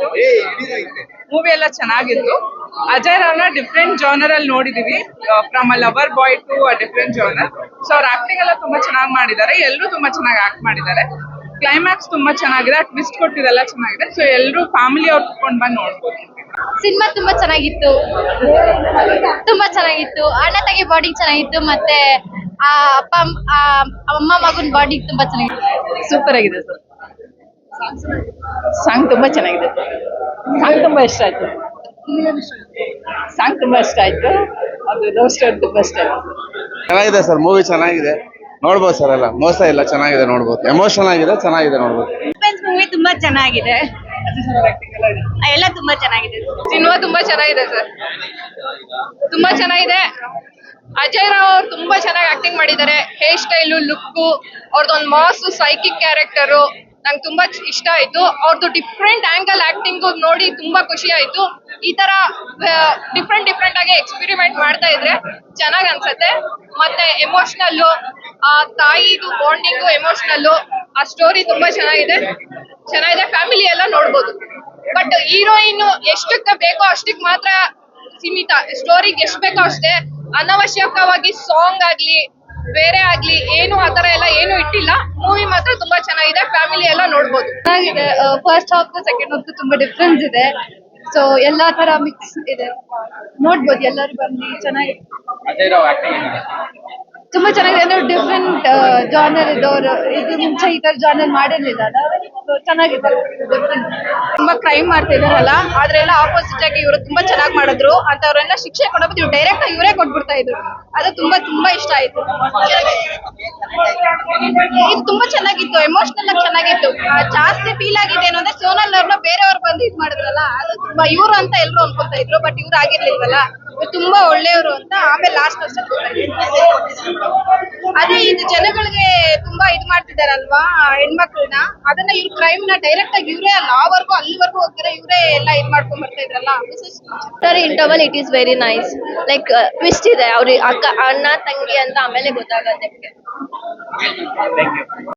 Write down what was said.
ಚೆನ್ನಾಗಿತ್ತು. ಮೂವಿ ಎಲ್ಲ ಚೆನ್ನಾಗಿತ್ತು. ಅಜಯ್ ರಾವ್ನ ಡಿಫ್ರೆಂಟ್ ಜಾನರ್ ಅಲ್ಲಿ ನೋಡಿದೀವಿ, from a lover boy to a different genre. So ಅವ್ರ ಆಕ್ಟಿಂಗ್ ಎಲ್ಲ ತುಂಬಾ ಚೆನ್ನಾಗಿ ಮಾಡಿದ್ದಾರೆ, ಎಲ್ಲರೂ ತುಂಬಾ ಚೆನ್ನಾಗಿ ಆಕ್ಟ್ ಮಾಡಿದ್ದಾರೆ. ಕ್ಲೈಮ್ಯಾಕ್ಸ್ ತುಂಬಾ ಚೆನ್ನಾಗಿದೆ, ಟ್ವಿಸ್ಟ್ ಕೊಟ್ಟಿದೆಲ್ಲ ಚೆನ್ನಾಗಿದೆ. ಸೊ ಎಲ್ಲರೂ ಫ್ಯಾಮಿಲಿ ಅವ್ರು ಕುತ್ಕೊಂಡು ಬಂದು ನೋಡ್ಬೋದು. ಸಿನಿಮಾ ತುಂಬಾ ಚೆನ್ನಾಗಿತ್ತು, ಅಣ್ಣ ತಂಗಿ ಬಾಡಿ ಚೆನ್ನಾಗಿತ್ತು, ಮತ್ತೆ ಆ ಅಪ್ಪ ಅಮ್ಮ ಮಗನ್ ಬಾಡಿ ತುಂಬಾ ಚೆನ್ನಾಗಿತ್ತು. ಸೂಪರ್ ಆಗಿದೆ ಸರ್. ಸಾಂಗ್ ತುಂಬಾ ಚೆನ್ನಾಗಿದೆ. ಸಾಂಗ್ ತುಂಬಾ ಇಷ್ಟ ಆಯ್ತು. ಅದು ಲವ್ ಸ್ಟೋರಿ ತುಂಬಾ ಇಷ್ಟ ಆಯ್ತು. ಚೆನ್ನಾಗಿದೆ ಸರ್, ಮೂವಿ ಚೆನ್ನಾಗಿದೆ, ನೋಡ್ಬೋದು ಸರ್. ಎಲ್ಲ ಮೋಸ ಇಲ್ಲ, ಚೆನ್ನಾಗಿದೆ, ನೋಡ್ಬೋದು. ಎಮೋಷನಲ್ ಆಗಿದೆ, ಚೆನ್ನಾಗಿದೆ, ನೋಡ್ಬೋದು. ಮೂವಿ ತುಂಬಾ ಚೆನ್ನಾಗಿದೆ, ಎಲ್ಲ ತುಂಬಾ ಚೆನ್ನಾಗಿದೆ. ಸಿನಿಮಾ ತುಂಬಾ ಚೆನ್ನಾಗಿದೆ ಸರ್, ತುಂಬಾ ಚೆನ್ನಾಗಿದೆ. ಅಜಯ್ ರಾವ್ ಅವ್ರು ತುಂಬಾ ಚೆನ್ನಾಗಿ ಆಕ್ಟಿಂಗ್ ಮಾಡಿದ್ದಾರೆ. ಹೇರ್ ಸ್ಟೈಲು, ಲುಕ್ಕು, ಅವ್ರದ್ದೊಂದು ಮಾಸ್ ಸೈಕಿಕ್ ಕ್ಯಾರೆಕ್ಟರು ನಂಗೆ ತುಂಬಾ ಇಷ್ಟ ಆಯ್ತು. ಅವ್ರದ್ದು ಡಿಫ್ರೆಂಟ್ ಆಂಗಲ್ ಆಕ್ಟಿಂಗ್ ನೋಡಿ ತುಂಬಾ ಖುಷಿ ಆಯ್ತು. ಈ ತರ ಡಿಫ್ರೆಂಟ್ ಆಗಿ ಎಕ್ಸ್ಪೆರಿಮೆಂಟ್ ಮಾಡ್ತಾ ಇದ್ರೆ ಚೆನ್ನಾಗ್ ಅನ್ಸತ್ತೆ. ಮತ್ತೆ ಎಮೋಷನಲ್ಲು, ಆ ತಾಯಿದು ಬಾಂಡಿಂಗು, ಎಮೋಷನಲ್ಲು, ಆ ಸ್ಟೋರಿ ತುಂಬಾ ಚೆನ್ನಾಗಿದೆ. ಫ್ಯಾಮಿಲಿ ಎಲ್ಲ ನೋಡ್ಬೋದು. ಬಟ್ ಹೀರೋಯಿನ್ ಎಷ್ಟಕ್ಕೆ ಬೇಕೋ ಅಷ್ಟಕ್ಕೆ ಮಾತ್ರ ಸೀಮಿತ. ಸ್ಟೋರಿಗೆ ಎಷ್ಟು ಬೇಕೋ ಅಷ್ಟೇ, ಅನವಶ್ಯಕವಾಗಿ ಸಾಂಗ್ ಆಗ್ಲಿ ಬೇರೆ ಆಗ್ಲಿ ಏನು ಆತರ ಎಲ್ಲ ಏನು ಇಟ್ಟಿಲ್ಲ. ಮೂವಿ ಮಾತ್ರ ತುಂಬಾ ಚೆನ್ನಾಗಿದೆ, ಫ್ಯಾಮಿಲಿ ಎಲ್ಲ ನೋಡ್ಬೋದು. ಚೆನ್ನಾಗಿದೆ. ಫಸ್ಟ್ ಹಾಫ್ ಸೆಕೆಂಡ್ ಹಾಫ್ ತುಂಬಾ ಡಿಫ್ರೆನ್ಸ್ ಇದೆ. ಸೊ ಎಲ್ಲಾ ತರ ಮಿಕ್ಸ್ ಇದೆ, ನೋಡ್ಬೋದು ಎಲ್ಲರೂ ಬಂದು. ಚೆನ್ನಾಗಿದೆ, ತುಂಬಾ ಚೆನ್ನಾಗಿದೆ. ಅಂದ್ರೆ ಡಿಫ್ರೆಂಟ್ ಜಾನರ್ ಇದ್ದವರು, ಇದು ಮುಂಚೆ ಈ ತರ ಜಾನರ್ ಮಾಡಿರ್ಲಿಲ್ಲ. ಚೆನ್ನಾಗಿದೆ, ತುಂಬಾ ಕ್ರೈಮ್ ಮಾಡ್ತಾ ಇದಾರಲ್ಲ, ಆದ್ರೆಲ್ಲ ಆಪೋಸಿಟ್ ಆಗಿ ಇವರು ತುಂಬಾ ಚೆನ್ನಾಗಿ ಮಾಡಿದ್ರು. ಅಂತವ್ರೆಲ್ಲ ಶಿಕ್ಷೆ ಕೊಡೋದು ಇವ್ರು ಡೈರೆಕ್ಟ್ ಆಗಿ ಇವರೇ ಕೊಟ್ಬಿಡ್ತಾ ಇದ್ರು. ಅದು ತುಂಬಾ ಇಷ್ಟ ಆಯ್ತು. ಇದು ತುಂಬಾ ಚೆನ್ನಾಗಿತ್ತು, ಎಮೋಷನಲ್ ಆಗಿ ಚೆನ್ನಾಗಿತ್ತು. ಜಾಸ್ತಿ ಫೀಲ್ ಆಗಿದೆ ಏನು ಅಂದ್ರೆ ಸೋನಲ್ ಅವ್ರನ್ನ ಬೇರೆಯವ್ರು ಬಂದು ಇದ್ ಮಾಡಿದ್ರಲ್ಲ, ಅದು ತುಂಬಾ ಇವ್ರು ಅಂತ ಎಲ್ರು ಅನ್ಕೊತಾ ಇದ್ರು. ಬಟ್ ಇವ್ರು ಆಗಿರ್ಲಿಲ್ವಲ್ಲ, ಇವ್ರು ತುಂಬಾ ಒಳ್ಳೆಯವರು ಅಂತ ಆಮೇಲೆ ಲಾಸ್ಟ್ ಅಷ್ಟೇ ಗೊತ್ತಾಯ್ತು. ಅದೇ ಇದು ಜನಗಳಿಗೆ ತುಂಬಾ ಇದ್ ಮಾಡ್ತಿದಾರಲ್ವಾ ಹೆಣ್ಮಕ್ಳನ್ನ, ಅದನ್ನ ಇವ್ರು ಕ್ರೈಮ್ ನ ಡೈರೆಕ್ಟ್ ಆಗಿ ಇವರೇ ಲಾವರ್ಗೂ ಅಲ್ಲಿವರೆಗೂ ಹೋಗ್ತಾರೆ, ಇವರೇ ಎಲ್ಲ ಇದ್ ಮಾಡ್ಕೊಂಡ್ ಬರ್ತಾ ಇದ್ರಲ್ಲ. Sir interval it is very nice. Like twist ಇದೆ, ಅವ್ರಿಗೆ ಅಣ್ಣ ತಂಗಿ ಅಂತ ಆಮೇಲೆ ಗೊತ್ತಾಗತ್ತೆ.